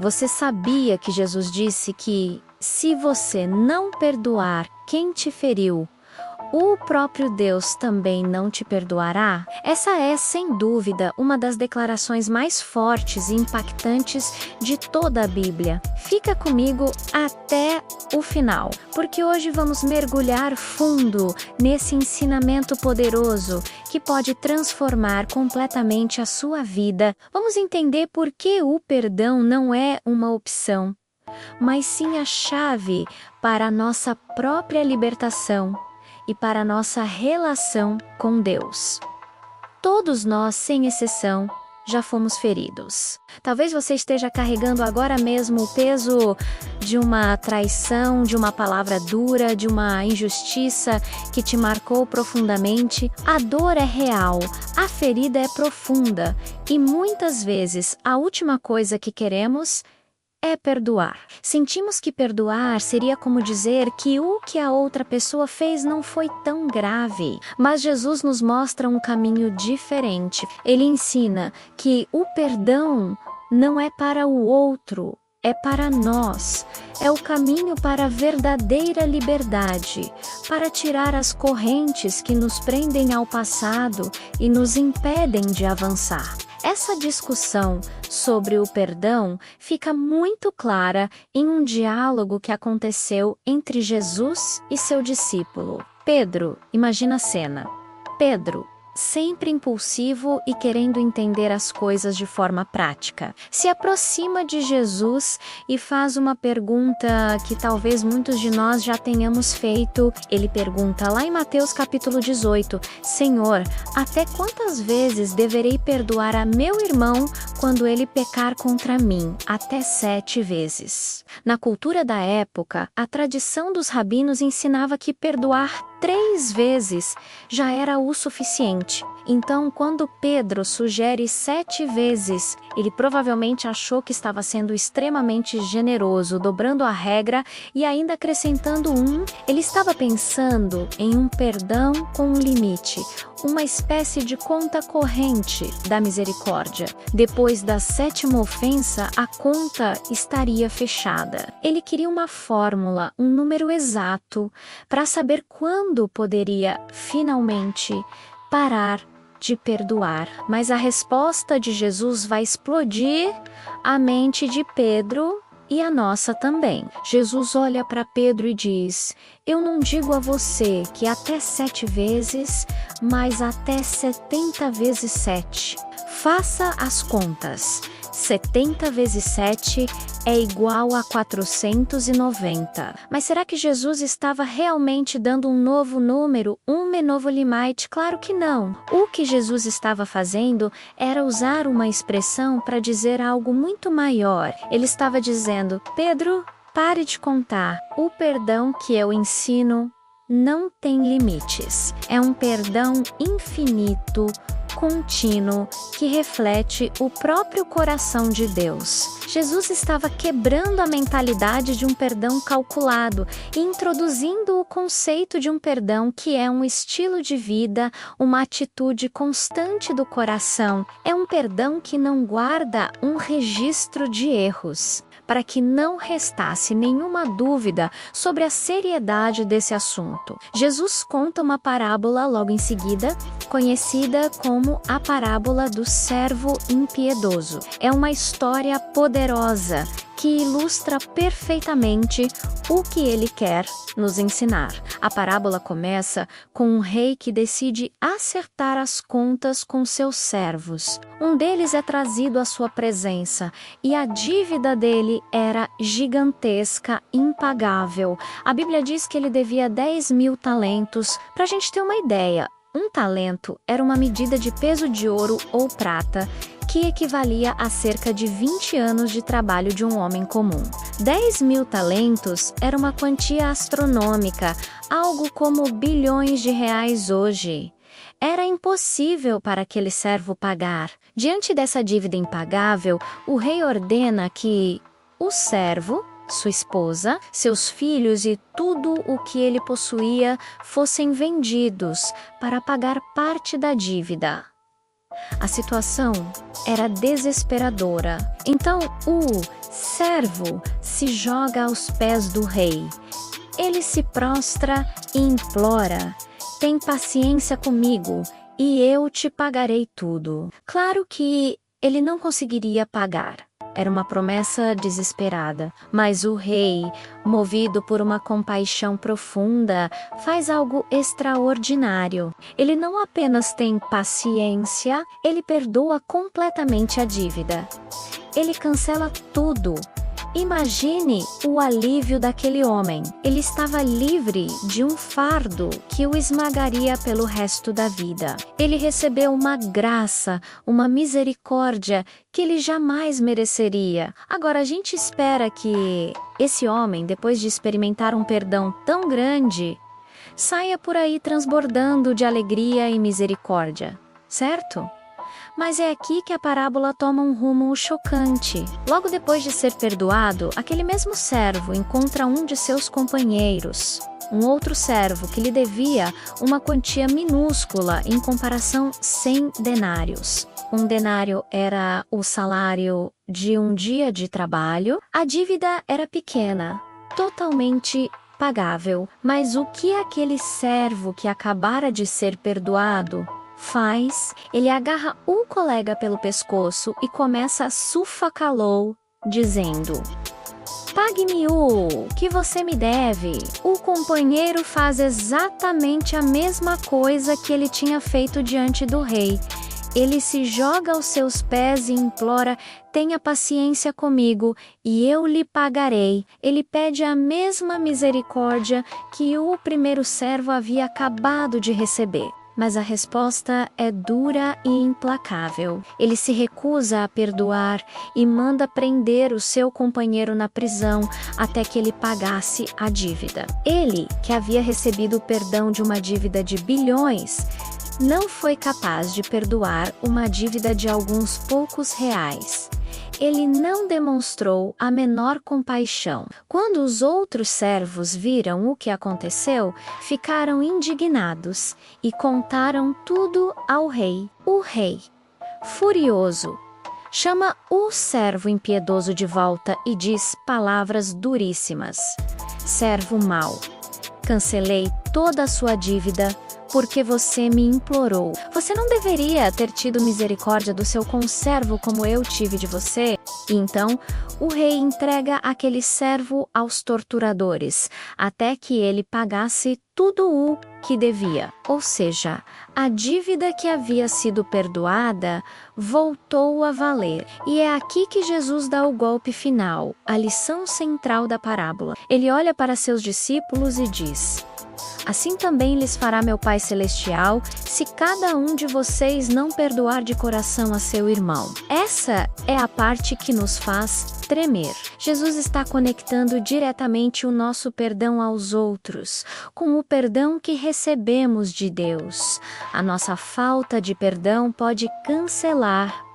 Você sabia que Jesus disse que, se você não perdoar quem te feriu, o próprio Deus também não te perdoará? Essa é, sem dúvida, uma das declarações mais fortes e impactantes de toda a Bíblia. Fica comigo até o final, porque hoje vamos mergulhar fundo nesse ensinamento poderoso que pode transformar completamente a sua vida. Vamos entender por que o perdão não é uma opção, mas sim a chave para a nossa própria libertação e para a nossa relação com Deus. Todos nós, sem exceção, já fomos feridos. Talvez você esteja carregando agora mesmo o peso de uma traição, de uma palavra dura, de uma injustiça que te marcou profundamente. A dor é real, a ferida é profunda e muitas vezes a última coisa que queremos é perdoar. Sentimos que perdoar seria como dizer que o que a outra pessoa fez não foi tão grave. Mas Jesus nos mostra um caminho diferente. Ele ensina que o perdão não é para o outro, é para nós. É o caminho para a verdadeira liberdade, para tirar as correntes que nos prendem ao passado e nos impedem de avançar. Essa discussão sobre o perdão fica muito clara em um diálogo que aconteceu entre Jesus e seu discípulo. Pedro, imagina a cena. Pedro, sempre impulsivo e querendo entender as coisas de forma prática, se aproxima de Jesus e faz uma pergunta que talvez muitos de nós já tenhamos feito. Ele pergunta lá em Mateus capítulo 18, Senhor, até quantas vezes deverei perdoar a meu irmão quando ele pecar contra mim? Até 7 vezes. Na cultura da época, a tradição dos rabinos ensinava que perdoar 3 vezes já era o suficiente. Então, quando Pedro sugere 7 vezes, ele provavelmente achou que estava sendo extremamente generoso, dobrando a regra e ainda acrescentando ele estava pensando em um perdão com um limite, uma espécie de conta corrente da misericórdia. Depois da 7ª ofensa, a conta estaria fechada. Ele queria uma fórmula, um número exato, para saber quando poderia finalmente parar de perdoar. Mas a resposta de Jesus vai explodir a mente de Pedro e a nossa também. Jesus olha para Pedro e diz, eu não digo a você que até 7 vezes, mas até 70 vezes 7. Faça as contas. 70 vezes 7 é igual a 490. Mas será que Jesus estava realmente dando um novo número, um novo limite? Claro que não. O que Jesus estava fazendo era usar uma expressão para dizer algo muito maior. Ele estava dizendo, Pedro, pare de contar. O perdão que eu ensino não tem limites. É um perdão infinito, contínuo, que reflete o próprio coração de Deus. Jesus estava quebrando a mentalidade de um perdão calculado e introduzindo o conceito de um perdão que é um estilo de vida, uma atitude constante do coração. É um perdão que não guarda um registro de erros, para que não restasse nenhuma dúvida sobre a seriedade desse assunto. Jesus conta uma parábola logo em seguida, conhecida como a parábola do servo impiedoso. É uma história poderosa que ilustra perfeitamente o que ele quer nos ensinar. A parábola começa com um rei que decide acertar as contas com seus servos. Um deles é trazido à sua presença e a dívida dele era gigantesca, impagável. A Bíblia diz que ele devia 10.000 talentos. Para a gente ter uma ideia, um talento era uma medida de peso de ouro ou prata que equivalia a cerca de 20 anos de trabalho de um homem comum. 10.000 talentos era uma quantia astronômica, algo como bilhões de reais hoje. Era impossível para aquele servo pagar. Diante dessa dívida impagável, o rei ordena que o servo, sua esposa, seus filhos e tudo o que ele possuía fossem vendidos para pagar parte da dívida. A situação era desesperadora. Então, o servo se joga aos pés do rei. Ele se prostra e implora: tem paciência comigo e eu te pagarei tudo. Claro que ele não conseguiria pagar. Era uma promessa desesperada, mas o rei, movido por uma compaixão profunda, faz algo extraordinário. Ele não apenas tem paciência, ele perdoa completamente a dívida. Ele cancela tudo. Imagine o alívio daquele homem. Ele estava livre de um fardo que o esmagaria pelo resto da vida. Ele recebeu uma graça, uma misericórdia que ele jamais mereceria. Agora, a gente espera que esse homem, depois de experimentar um perdão tão grande, saia por aí transbordando de alegria e misericórdia, certo? Mas é aqui que a parábola toma um rumo chocante. Logo depois de ser perdoado, aquele mesmo servo encontra um de seus companheiros, um outro servo que lhe devia uma quantia minúscula em comparação 100 denários. Um denário era o salário de um dia de trabalho. A dívida era pequena, totalmente pagável. Mas o que aquele servo que acabara de ser perdoado faz? Ele agarra o colega pelo pescoço e começa a sufocá-lo, dizendo: pague-me o que você me deve. O companheiro faz exatamente a mesma coisa que ele tinha feito diante do rei. Ele se joga aos seus pés e implora: tenha paciência comigo e eu lhe pagarei. Ele pede a mesma misericórdia que o primeiro servo havia acabado de receber. Mas a resposta é dura e implacável. Ele se recusa a perdoar e manda prender o seu companheiro na prisão até que ele pagasse a dívida. Ele, que havia recebido o perdão de uma dívida de bilhões, não foi capaz de perdoar uma dívida de alguns poucos reais. Ele não demonstrou a menor compaixão. Quando os outros servos viram o que aconteceu, ficaram indignados e contaram tudo ao rei. O rei, furioso, chama o servo impiedoso de volta e diz palavras duríssimas: servo mau, cancelei toda a sua dívida porque você me implorou. Você não deveria ter tido misericórdia do seu conservo como eu tive de você? E então, o rei entrega aquele servo aos torturadores, até que ele pagasse tudo o que devia. Ou seja, a dívida que havia sido perdoada voltou a valer. E é aqui que Jesus dá o golpe final, a lição central da parábola. Ele olha para seus discípulos e diz: assim também lhes fará meu Pai Celestial, se cada um de vocês não perdoar de coração a seu irmão. Essa é a parte que nos faz tremer. Jesus está conectando diretamente o nosso perdão aos outros, com o perdão que recebemos de Deus. A nossa falta de perdão pode cancelar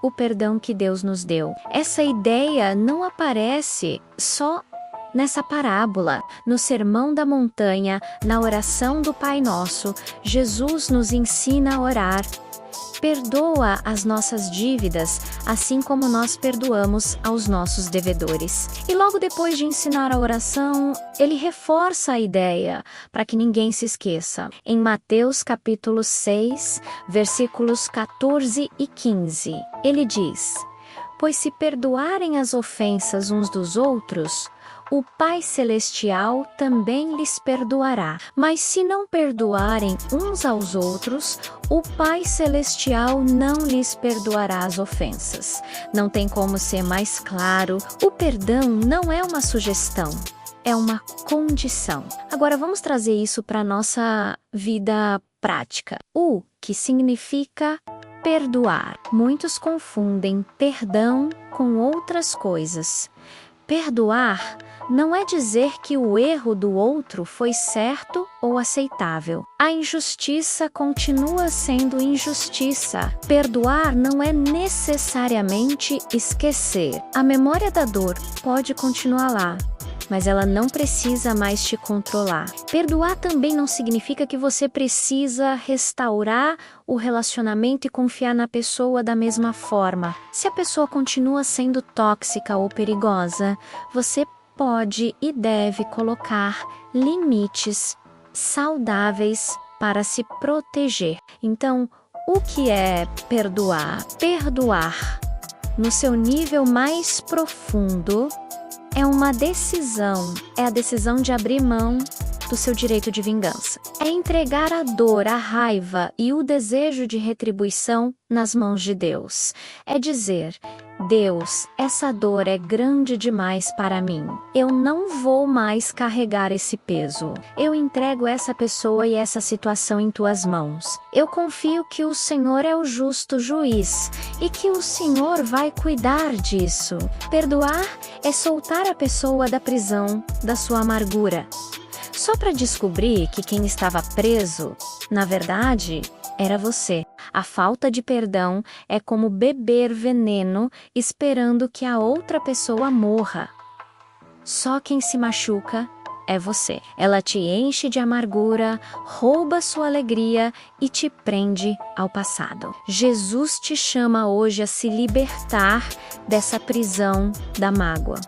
o perdão que Deus nos deu. Essa ideia não aparece só nessa parábola. No Sermão da Montanha, na oração do Pai Nosso, Jesus nos ensina a orar: perdoa as nossas dívidas, assim como nós perdoamos aos nossos devedores. E logo depois de ensinar a oração, ele reforça a ideia, para que ninguém se esqueça. Em Mateus capítulo 6, versículos 14 e 15, ele diz: pois se perdoarem as ofensas uns dos outros, o Pai Celestial também lhes perdoará. Mas se não perdoarem uns aos outros, o Pai Celestial não lhes perdoará as ofensas. Não tem como ser mais claro. O perdão não é uma sugestão, é uma condição. Agora vamos trazer isso para a nossa vida prática. O que significa perdoar. Muitos confundem perdão com outras coisas. Perdoar não é dizer que o erro do outro foi certo ou aceitável. A injustiça continua sendo injustiça. Perdoar não é necessariamente esquecer. A memória da dor pode continuar lá, mas ela não precisa mais te controlar. Perdoar também não significa que você precisa restaurar o relacionamento e confiar na pessoa da mesma forma. Se a pessoa continua sendo tóxica ou perigosa, você pode e deve colocar limites saudáveis para se proteger. Então, o que é perdoar? Perdoar, no seu nível mais profundo, é uma decisão. É a decisão de abrir mão do seu direito de vingança. É entregar a dor, a raiva e o desejo de retribuição nas mãos de Deus. É dizer: Deus, essa dor é grande demais para mim. Eu não vou mais carregar esse peso. Eu entrego essa pessoa e essa situação em tuas mãos. Eu confio que o Senhor é o justo juiz e que o Senhor vai cuidar disso. Perdoar é soltar a pessoa da prisão da sua amargura. Só para descobrir que quem estava preso, na verdade, era você. A falta de perdão é como beber veneno esperando que a outra pessoa morra. Só quem se machuca é você. Ela te enche de amargura, rouba sua alegria e te prende ao passado. Jesus te chama hoje a se libertar dessa prisão da mágoa.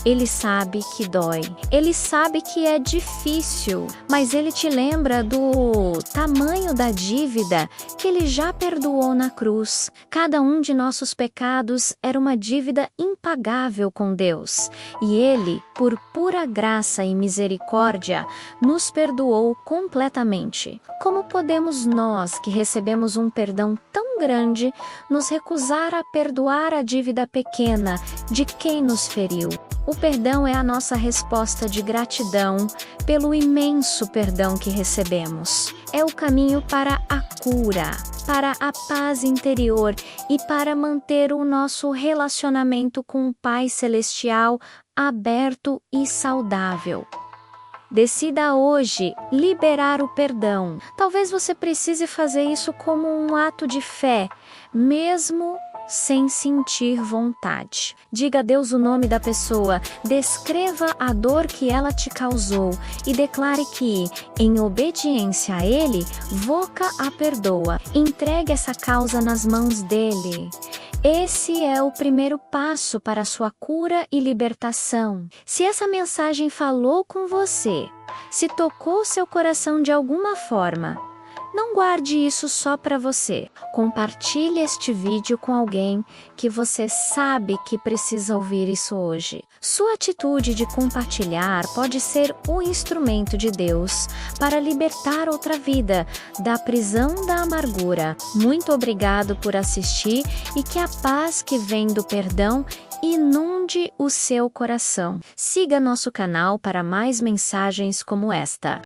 Ele sabe que dói, ele sabe que é difícil, mas ele te lembra do tamanho da dívida que ele já perdoou na cruz. Cada um de nossos pecados era uma dívida impagável com Deus, e ele, por pura graça e misericórdia, nos perdoou completamente. Como podemos nós, que recebemos um perdão tão grande, nos recusar a perdoar a dívida pequena de quem nos feriu? O perdão é a nossa resposta de gratidão pelo imenso perdão que recebemos. É o caminho para a cura, para a paz interior e para manter o nosso relacionamento com o Pai Celestial aberto e saudável. Decida hoje liberar o perdão. Talvez você precise fazer isso como um ato de fé, mesmo sem sentir vontade. Diga a Deus o nome da pessoa, descreva a dor que ela te causou e declare que, em obediência a Ele, Voca a perdoa. Entregue essa causa nas mãos dele. Esse é o primeiro passo para a sua cura e libertação. Se essa mensagem falou com você, se tocou seu coração de alguma forma, não guarde isso só para você. Compartilhe este vídeo com alguém que você sabe que precisa ouvir isso hoje. Sua atitude de compartilhar pode ser o instrumento de Deus para libertar outra vida da prisão da amargura. Muito obrigado por assistir e que a paz que vem do perdão inunde o seu coração. Siga nosso canal para mais mensagens como esta.